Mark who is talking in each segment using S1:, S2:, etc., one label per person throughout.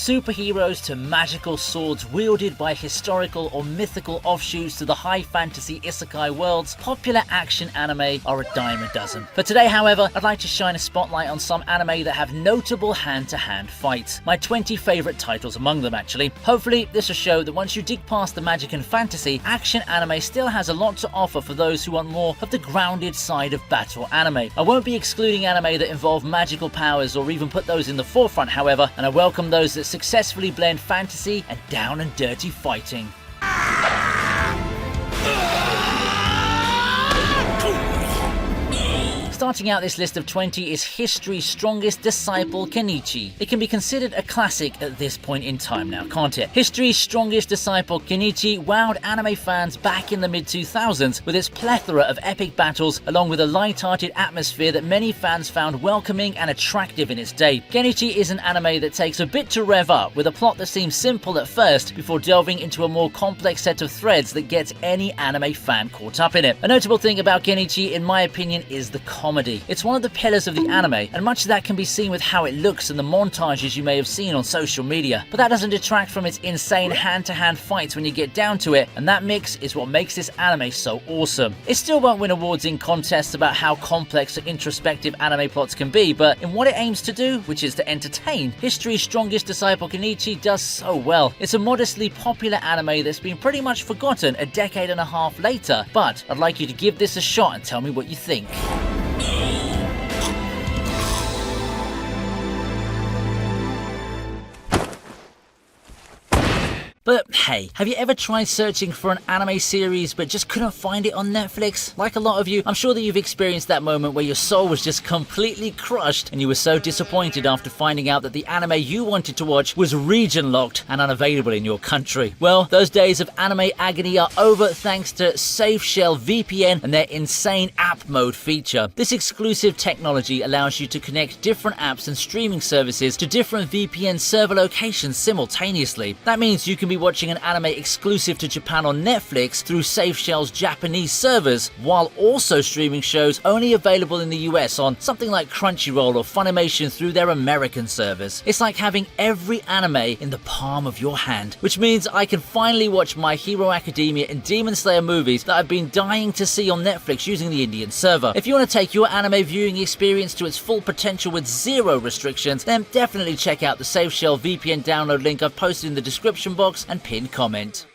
S1: superheroes to magical swords wielded by historical or mythical offshoots to the high fantasy isekai worlds, popular action anime are a dime a dozen. For today, however, I'd like to shine a spotlight on some anime that have notable hand-to-hand fights. My 20 favourite titles among them, actually. Hopefully, this will show that once you dig past the magic and fantasy, action anime still has a lot to offer for those who want more of the grounded side of battle anime. I won't be excluding anime that involve magical powers or even put those in the forefront, however, and I welcome those that successfully blend fantasy and down and dirty fighting. Starting out this list of 20 is history's strongest disciple, Kenichi. It can be considered a classic at this point in time now, can't it? History's strongest disciple, Kenichi, wowed anime fans back in the mid-2000s with its plethora of epic battles, along with a light-hearted atmosphere that many fans found welcoming and attractive in its day. Kenichi is an anime that takes a bit to rev up, with a plot that seems simple at first, before delving into a more complex set of threads that gets any anime fan caught up in it. A notable thing about Kenichi, in my opinion, is the comedy. It's one of the pillars of the anime, and much of that can be seen with how it looks and the montages you may have seen on social media. But that doesn't detract from its insane hand-to-hand fights when you get down to it, and that mix is what makes this anime so awesome. It still won't win awards in contests about how complex or introspective anime plots can be, but in what it aims to do, which is to entertain, history's strongest disciple Kenichi does so well. It's a modestly popular anime that's been pretty much forgotten a decade and a half later, but I'd like you to give this a shot and tell me what you think. But hey, have you ever tried searching for an anime series but just couldn't find it on Netflix? Like a lot of you, I'm sure that you've experienced that moment where your soul was just completely crushed and you were so disappointed after finding out that the anime you wanted to watch was region locked and unavailable in your country. Well, those days of anime agony are over thanks to SafeShell VPN and their insane app mode feature. This exclusive technology allows you to connect different apps and streaming services to different VPN server locations simultaneously. That means you can be watching an anime exclusive to Japan on Netflix through SafeShell's Japanese servers, while also streaming shows only available in the US on something like Crunchyroll or Funimation through their American servers. It's like having every anime in the palm of your hand, which means I can finally watch My Hero Academia and Demon Slayer movies that I've been dying to see on Netflix using the Indian server. If you want to take your anime viewing experience to its full potential with zero restrictions, then definitely check out the SafeShell VPN download link I've posted in the description box and pinned comment.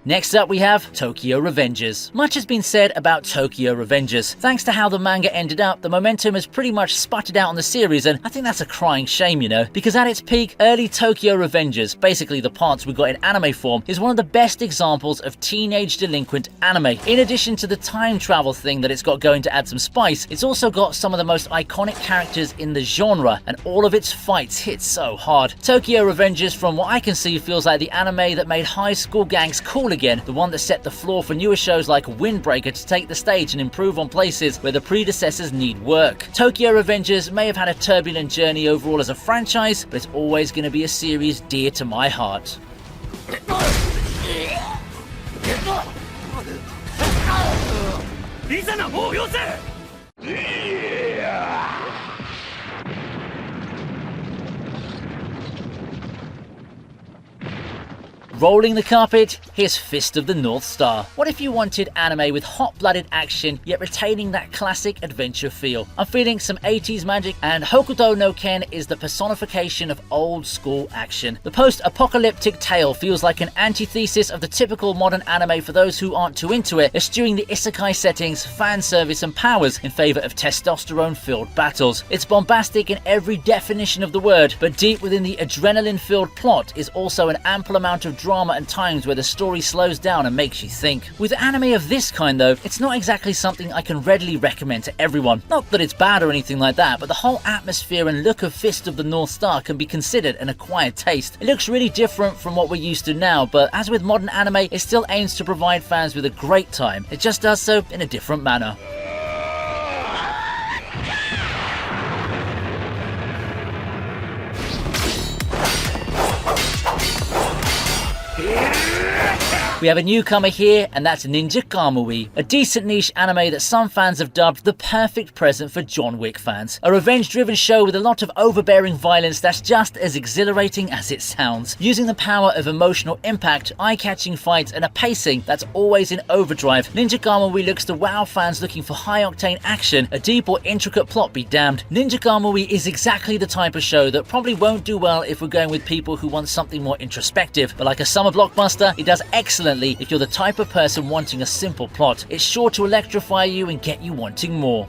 S1: Next up we have Tokyo Revengers. Much has been said about Tokyo Revengers. Thanks to how the manga ended up, the momentum has pretty much sputtered out on the series, and I think that's a crying shame, you know, because at its peak, early Tokyo Revengers, basically the parts we got in anime form, is one of the best examples of teenage delinquent anime. In addition to the time travel thing that it's got going to add some spice, it's also got some of the most iconic characters in the genre, and all of its fights hit so hard. Tokyo Revengers, from what I can see, feels like the anime that made high school gangs cool again, the one that set the floor for newer shows like Windbreaker to take the stage and improve on places where the predecessors need work. Tokyo Revengers may have had a turbulent journey overall as a franchise, but it's always going to be a series dear to my heart. Rolling the carpet, here's Fist of the North Star. What if you wanted anime with hot-blooded action, yet retaining that classic adventure feel? I'm feeling some 80s magic, and Hokuto no Ken is the personification of old-school action. The post-apocalyptic tale feels like an antithesis of the typical modern anime for those who aren't too into it, eschewing the isekai settings, fan service, and powers in favor of testosterone-filled battles. It's bombastic in every definition of the word, but deep within the adrenaline-filled plot is also an ample amount of drama and times where the story slows down and makes you think. With anime of this kind though, it's not exactly something I can readily recommend to everyone. Not that it's bad or anything like that, but the whole atmosphere and look of Fist of the North Star can be considered an acquired taste. It looks really different from what we're used to now, but as with modern anime, it still aims to provide fans with a great time. It just does so in a different manner. We have a newcomer here, and that's Ninja Kamui, a decent niche anime that some fans have dubbed the perfect present for John Wick fans. A revenge-driven show with a lot of overbearing violence that's just as exhilarating as it sounds, using the power of emotional impact, eye-catching fights, and a pacing that's always in overdrive. Ninja Kamui looks to wow fans looking for high-octane action, a deep or intricate plot be damned. Ninja Kamui is exactly the type of show that probably won't do well if we're going with people who want something more introspective, but like a summer blockbuster, it does excellently if you're the type of person wanting a simple plot. It's sure to electrify you and get you wanting more.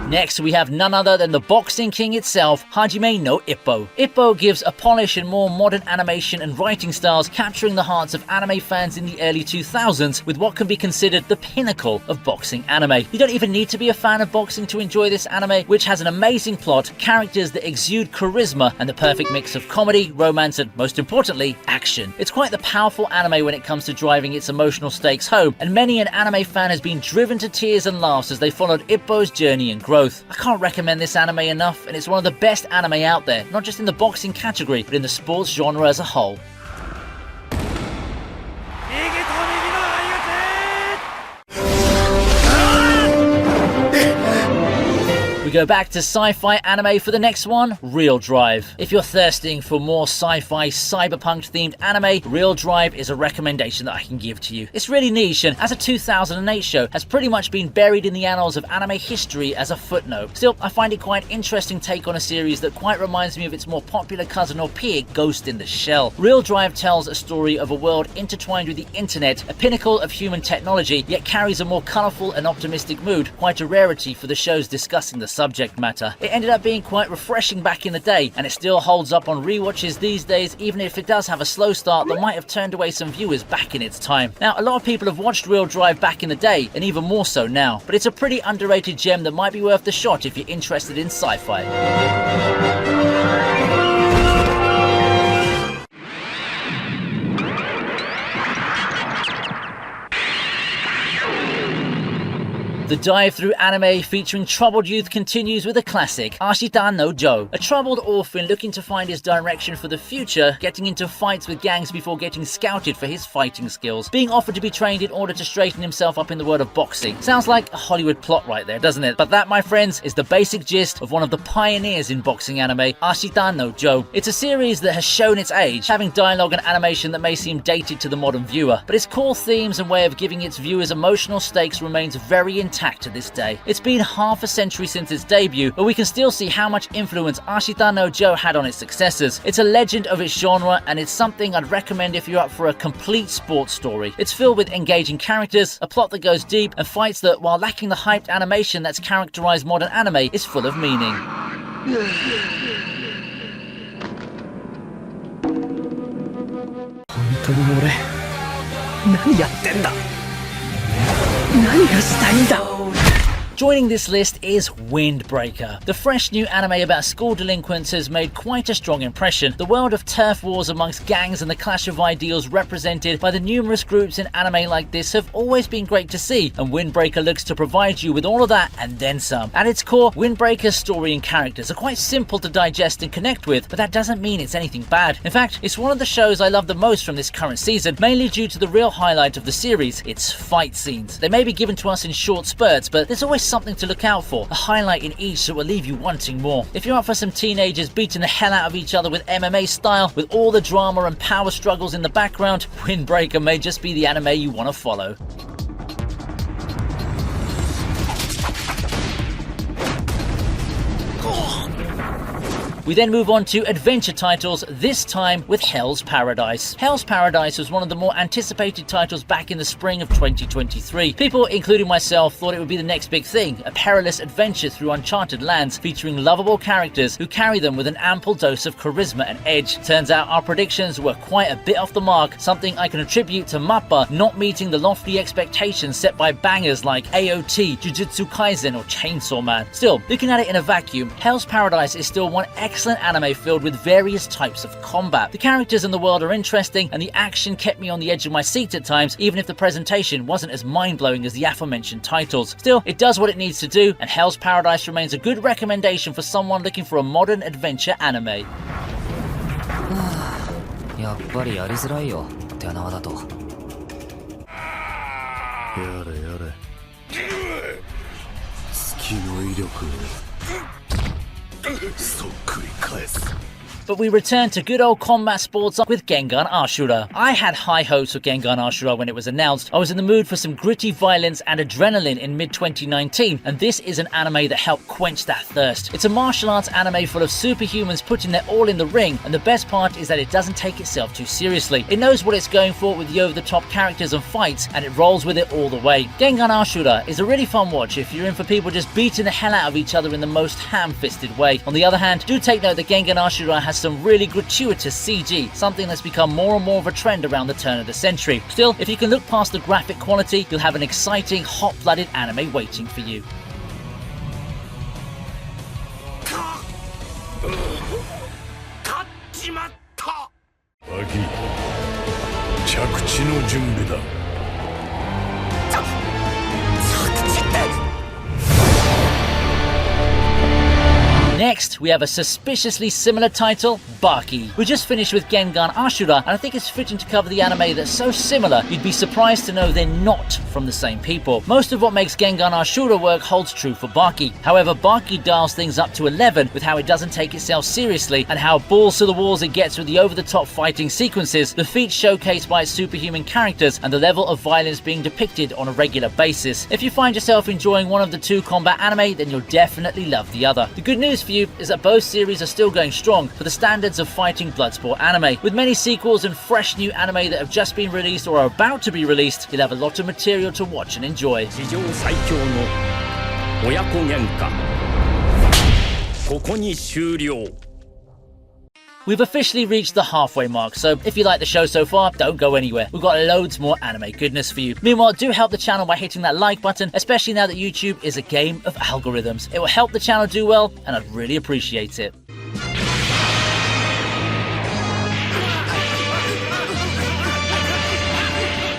S1: Next, we have none other than the boxing king itself, Hajime no Ippo. Ippo gives a polish and more modern animation and writing styles, capturing the hearts of anime fans in the early 2000s with what can be considered the pinnacle of boxing anime. You don't even need to be a fan of boxing to enjoy this anime, which has an amazing plot, characters that exude charisma, and the perfect mix of comedy, romance, and most importantly, action. It's quite the powerful anime when it comes to driving its emotional stakes home, and many an anime fan has been driven to tears and laughs as they followed Ippo's journey and growth. I can't recommend this anime enough, and it's one of the best anime out there, not just in the boxing category, but in the sports genre as a whole. We go back to sci-fi anime for the next one, Real Drive. If you're thirsting for more sci-fi, cyberpunk-themed anime, Real Drive is a recommendation that I can give to you. It's really niche, and as a 2008 show, has pretty much been buried in the annals of anime history as a footnote. Still, I find it quite an interesting take on a series that quite reminds me of its more popular cousin or peer, Ghost in the Shell. Real Drive tells a story of a world intertwined with the internet, a pinnacle of human technology, yet carries a more colourful and optimistic mood, quite a rarity for the shows discussing the subject matter. It ended up being quite refreshing back in the day, and it still holds up on rewatches these days, even if it does have a slow start that might have turned away some viewers back in its time. Now, a lot of people have watched Real Drive back in the day, and even more so now, but it's a pretty underrated gem that might be worth the shot if you're interested in sci-fi. The dive through anime featuring troubled youth continues with a classic, Ashita no Joe. A troubled orphan looking to find his direction for the future, getting into fights with gangs before getting scouted for his fighting skills, being offered to be trained in order to straighten himself up in the world of boxing. Sounds like a Hollywood plot right there, doesn't it? But that, my friends, is the basic gist of one of the pioneers in boxing anime, Ashita no Joe. It's a series that has shown its age, having dialogue and animation that may seem dated to the modern viewer, but its core themes and way of giving its viewers emotional stakes remains very intact to this day. It's been half a century since its debut, but we can still see how much influence Ashita no Joe had on its successors. It's a legend of its genre, and it's something I'd recommend if you're up for a complete sports story. It's filled with engaging characters, a plot that goes deep, and fights that, while lacking the hyped animation that's characterized modern anime, is full of meaning. 何やってんだ。何がしたいんだ。 Joining this list is Windbreaker. The fresh new anime about school delinquents has made quite a strong impression. The world of turf wars amongst gangs and the clash of ideals represented by the numerous groups in anime like this have always been great to see, and Windbreaker looks to provide you with all of that and then some. At its core, Windbreaker's story and characters are quite simple to digest and connect with, but that doesn't mean it's anything bad. In fact, it's one of the shows I love the most from this current season, mainly due to the real highlight of the series, its fight scenes. They may be given to us in short spurts, but there's always something to look out for, a highlight in each that will leave you wanting more. If you're up for some teenagers beating the hell out of each other with MMA style, with all the drama and power struggles in the background, Windbreaker may just be the anime you want to follow. We then move on to adventure titles, this time with Hell's Paradise. Hell's Paradise was one of the more anticipated titles back in the spring of 2023. People, including myself, thought it would be the next big thing, a perilous adventure through uncharted lands featuring lovable characters who carry them with an ample dose of charisma and edge. Turns out our predictions were quite a bit off the mark, something I can attribute to MAPPA not meeting the lofty expectations set by bangers like AOT, Jujutsu Kaisen or Chainsaw Man. Still, looking at it in a vacuum, Hell's Paradise is still one excellent excellent anime filled with various types of combat. The characters in the world are interesting, and the action kept me on the edge of my seat at times, even if the presentation wasn't as mind-blowing as the aforementioned titles. Still, it does what it needs to do, and Hell's Paradise remains a good recommendation for someone looking for a modern adventure anime.
S2: やっぱりやりづらいよ、手縄だと。
S3: やれやれ。月の威力をそっくり返す。
S1: But we return to good old combat sports with Gengan Ashura. I had high hopes for Gengan Ashura when it was announced. I was in the mood for some gritty violence and adrenaline in mid-2019, and this is an anime that helped quench that thirst. It's a martial arts anime full of superhumans putting their all in the ring, and the best part is that it doesn't take itself too seriously. It knows what it's going for with the over-the-top characters and fights, and it rolls with it all the way. Gengan Ashura is a really fun watch if you're in for people just beating the hell out of each other in the most ham-fisted way. On the other hand, do take note that Gengan Ashura has some really gratuitous CG, something that's become more and more of a trend around the turn of the century. Still, if you can look past the graphic quality, you'll have an exciting, hot-blooded anime waiting for you.
S3: 着地の準備だ。
S1: Next, we have a suspiciously similar title, Baki. We just finished with Gengan Ashura, and I think it's fitting to cover the anime that's so similar, you'd be surprised to know they're not from the same people. Most of what makes Gengan Ashura work holds true for Baki. However, Baki dials things up to 11 with how it doesn't take itself seriously, and how balls to the walls it gets with the over-the-top fighting sequences, the feats showcased by its superhuman characters, and the level of violence being depicted on a regular basis. If you find yourself enjoying one of the two combat anime, then you'll definitely love the other. The good news for you is that both series are still going strong for the standards of fighting bloodsport anime. With many sequels and fresh new anime that have just been released or are about to be released, you'll have a lot of material to watch and enjoy.
S4: 史上最強の親子喧嘩ここに終了
S1: We've officially reached the halfway mark, so if you like the show so far, don't go anywhere. We've got loads more anime goodness for you. Meanwhile, do help the channel by hitting that like button, especially now that YouTube is a game of algorithms. It will help the channel do well, and I'd really appreciate it.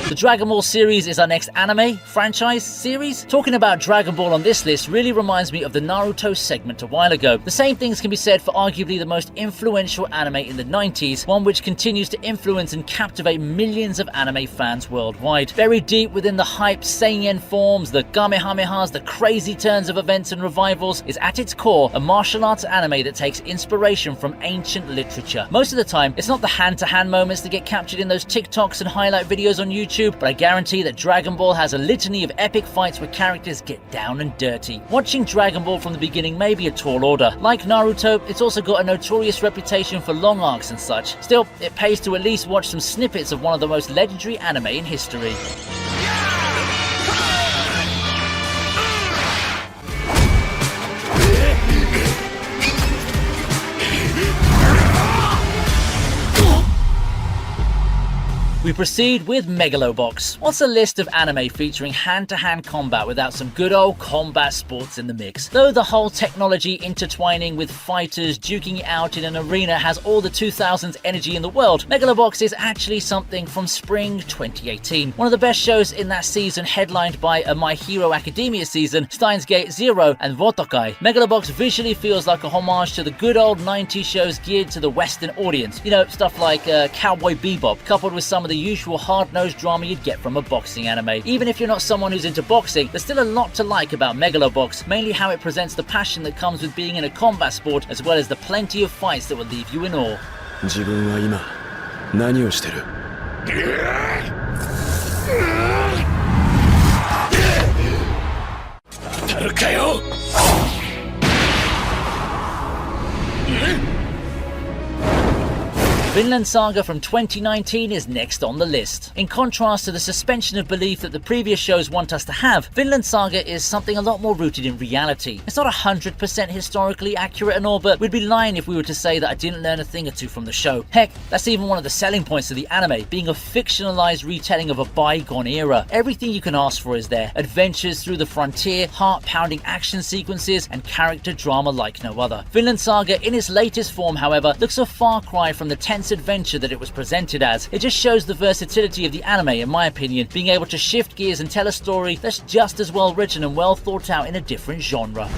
S1: The Dragon Ball series is our next anime franchise series. Talking about Dragon Ball on this list really reminds me of the Naruto segment a while ago. The same things can be said for arguably the most influential anime in the 90s, one which continues to influence and captivate millions of anime fans worldwide. Buried deep within the hype seinen forms, the Kamehamehas, the crazy turns of events and revivals, is at its core a martial arts anime that takes inspiration from ancient literature. Most of the time, it's not the hand-to-hand moments that get captured in those TikToks and highlight videos on YouTube, but I guarantee that Dragon Ball has a litany of epic fights where characters get down and dirty. Watching Dragon Ball from the beginning may be a tall order. Like Naruto, it's also got a notorious reputation for long arcs and such. Still, it pays to at least watch some snippets of one of the most legendary anime in history. We proceed with Megalobox. What's a list of anime featuring hand-to-hand combat without some good old combat sports in the mix? Though the whole technology intertwining with fighters duking it out in an arena has all the 2000s energy in the world, Megalobox is actually something from spring 2018. One of the best shows in that season, headlined by a My Hero Academia season, Steins Gate Zero and Wotokai. Megalobox visually feels like a homage to the good old 90s shows geared to the Western audience. You know, stuff like Cowboy Bebop, coupled with some of the usual hard-nosed drama you'd get from a boxing anime. Even if you're not someone who's into boxing, there's still a lot to like about Megalobox, mainly how it presents the passion that comes with being in a combat sport, as well as the plenty of fights that will leave you in awe.
S3: 自分は今何をしてる? 当たるかよ!
S1: Vinland Saga from 2019 is next on the list. In contrast to the suspension of belief that the previous shows want us to have, Vinland Saga is something a lot more rooted in reality. It's not 100% historically accurate and all, but we'd be lying if we were to say that I didn't learn a thing or two from the show. Heck, that's even one of the selling points of the anime, being a fictionalized retelling of a bygone era. Everything you can ask for is there. Adventures through the frontier, heart-pounding action sequences, and character drama like no other. Vinland Saga in its latest form, however, looks a far cry from the tense adventure that it was presented as. It just shows the versatility of the anime, in my opinion, being able to shift gears and tell a story that's just as well written and well thought out in a different genre.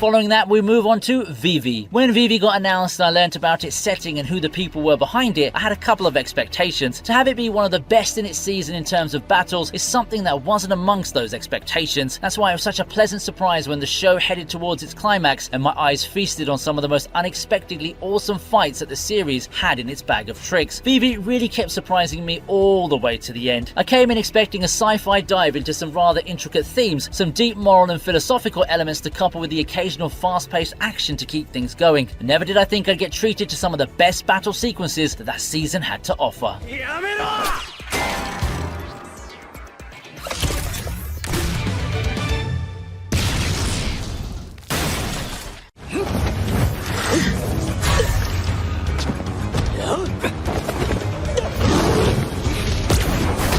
S1: Following that, we move on to Vivi. When Vivi got announced and I learnt about its setting and who the people were behind it, I had a couple of expectations. To have it be one of the best in its season in terms of battles is something that wasn't amongst those expectations. That's why it was such a pleasant surprise when the show headed towards its climax and my eyes feasted on some of the most unexpectedly awesome fights that the series had in its bag of tricks. Vivi really kept surprising me all the way to the end. I came in expecting a sci-fi dive into some rather intricate themes, some deep moral and philosophical elements to couple with the occasional fast-paced action to keep things going. And never did I think I'd get treated to some of the best battle sequences that season had to offer.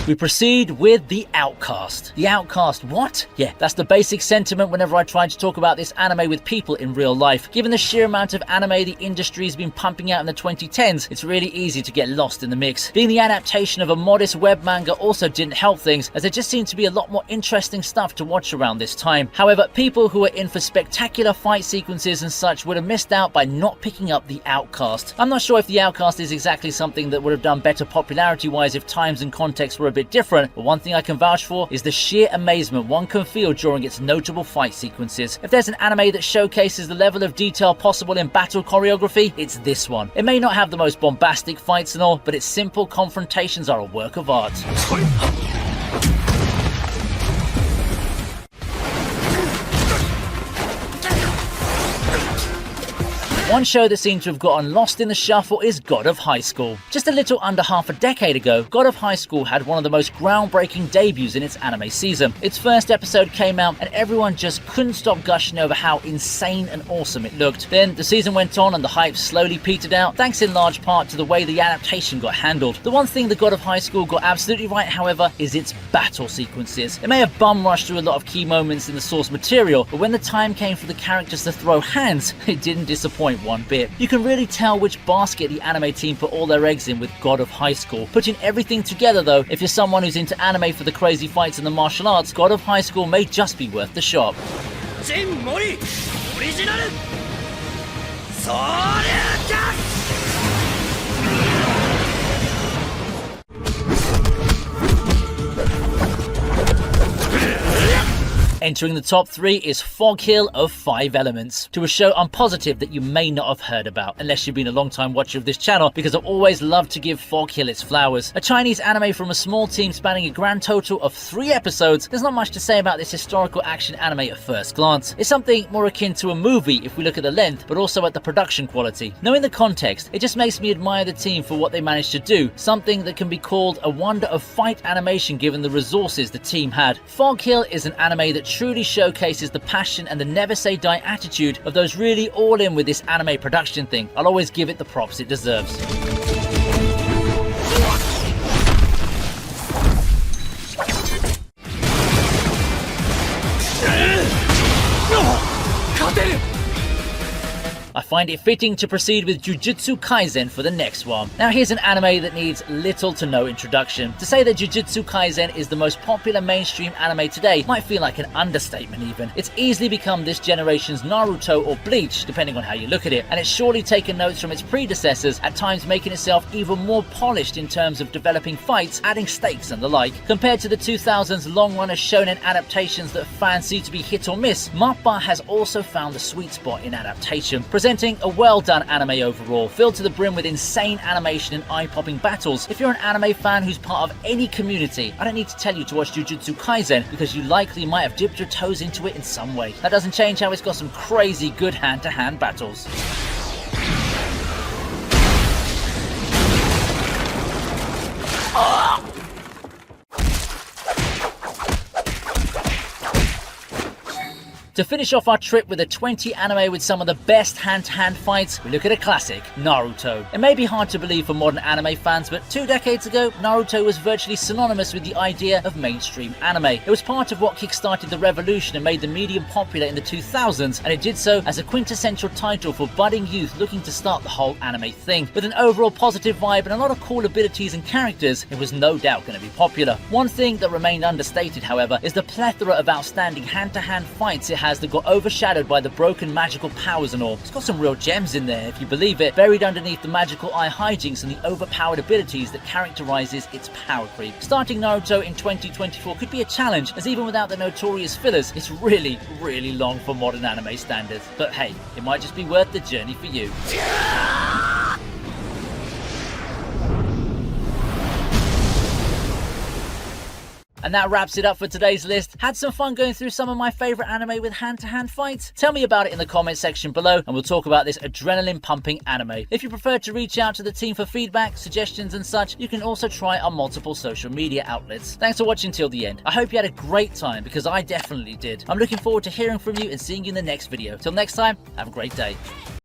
S1: We proceed with The Outcast. The Outcast, what? Yeah, that's the basic sentiment whenever I try to talk about this anime with people in real life. Given the sheer amount of anime the industry's been pumping out in the 2010s, it's really easy to get lost in the mix. Being the adaptation of a modest web manga also didn't help things, as there just seemed to be a lot more interesting stuff to watch around this time. However, people who are in for spectacular fight sequences and such would have missed out by not picking up The Outcast. I'm not sure if The Outcast is exactly something that would have done better popularity-wise if times and context were a bit different, but one thing I can vouch for is the sheer amazement one can feel during its notable fight sequences. If there's an anime that showcases the level of detail possible in battle choreography, it's this one. It may not have the most bombastic fights and all, but its simple confrontations are a work of art. One show that seemed to have gotten lost in the shuffle is God of High School. Just a little under half a decade ago, God of High School had one of the most groundbreaking debuts in its anime season. Its first episode came out and everyone just couldn't stop gushing over how insane and awesome it looked. Then the season went on and the hype slowly petered out, thanks in large part to the way the adaptation got handled. The one thing the God of High School got absolutely right, however, is its battle sequences. It may have bum rushed through a lot of key moments in the source material, but when the time came for the characters to throw hands, it didn't disappoint one bit. You can really tell which basket the anime team put all their eggs in with God of High School. Putting everything together though, if you're someone who's into anime for the crazy fights and the martial arts, God of High School may just be worth the shot. Entering the top 3 is Fog Hill of 5 Elements, to a show I'm positive that you may not have heard about, unless you've been a long time watcher of this channel, because I've always loved to give Fog Hill its flowers. A Chinese anime from a small team spanning a grand total of 3 episodes, there's not much to say about this historical action anime at first glance. It's something more akin to a movie if we look at the length, but also at the production quality. Knowing the context, it just makes me admire the team for what they managed to do, something that can be called a wonder of fight animation given the resources the team had. Fog Hill is an anime that truly showcases the passion and the never say die attitude of those really all in with this anime production thing. I'll always give it the props it deserves. I find it fitting to proceed with Jujutsu Kaisen for the next one. Now here's an anime that needs little to no introduction. To say that Jujutsu Kaisen is the most popular mainstream anime today might feel like an understatement even. It's easily become this generation's Naruto or Bleach, depending on how you look at it, and it's surely taken notes from its predecessors, at times making itself even more polished in terms of developing fights, adding stakes and the like. Compared to the 2000s long-runner shonen adaptations that fans see to be hit or miss, Mappa has also found the sweet spot in adaptation, presenting presenting a well-done anime overall, filled to the brim with insane animation and eye-popping battles. If you're an anime fan who's part of any community, I don't need to tell you to watch Jujutsu Kaisen because you likely might have dipped your toes into it in some way. That doesn't change how it's got some crazy good hand-to-hand battles. To finish off our trip with a 20 anime with some of the best hand-to-hand fights, we look at a classic, Naruto. It may be hard to believe for modern anime fans, but 2 decades ago, Naruto was virtually synonymous with the idea of mainstream anime. It was part of what kickstarted the revolution and made the medium popular in the 2000s, and it did so as a quintessential title for budding youth looking to start the whole anime thing. With an overall positive vibe and a lot of cool abilities and characters, it was no doubt going to be popular. One thing that remained understated, however, is the plethora of outstanding hand-to-hand fights it has that got overshadowed by the broken magical powers and all. It's got some real gems in there, if you believe it, buried underneath the magical eye hijinks and the overpowered abilities that characterizes its power creep. Starting Naruto in 2024 could be a challenge, as even without the notorious fillers, it's really, really long for modern anime standards. But hey, it might just be worth the journey for you. And that wraps it up for today's list. Had some fun going through some of my favorite anime with hand-to-hand fights? Tell me about it in the comment section below and we'll talk about this adrenaline-pumping anime. If you prefer to reach out to the team for feedback, suggestions and such, you can also try our multiple social media outlets. Thanks for watching till the end. I hope you had a great time because I definitely did. I'm looking forward to hearing from you and seeing you in the next video. Till next time, have a great day.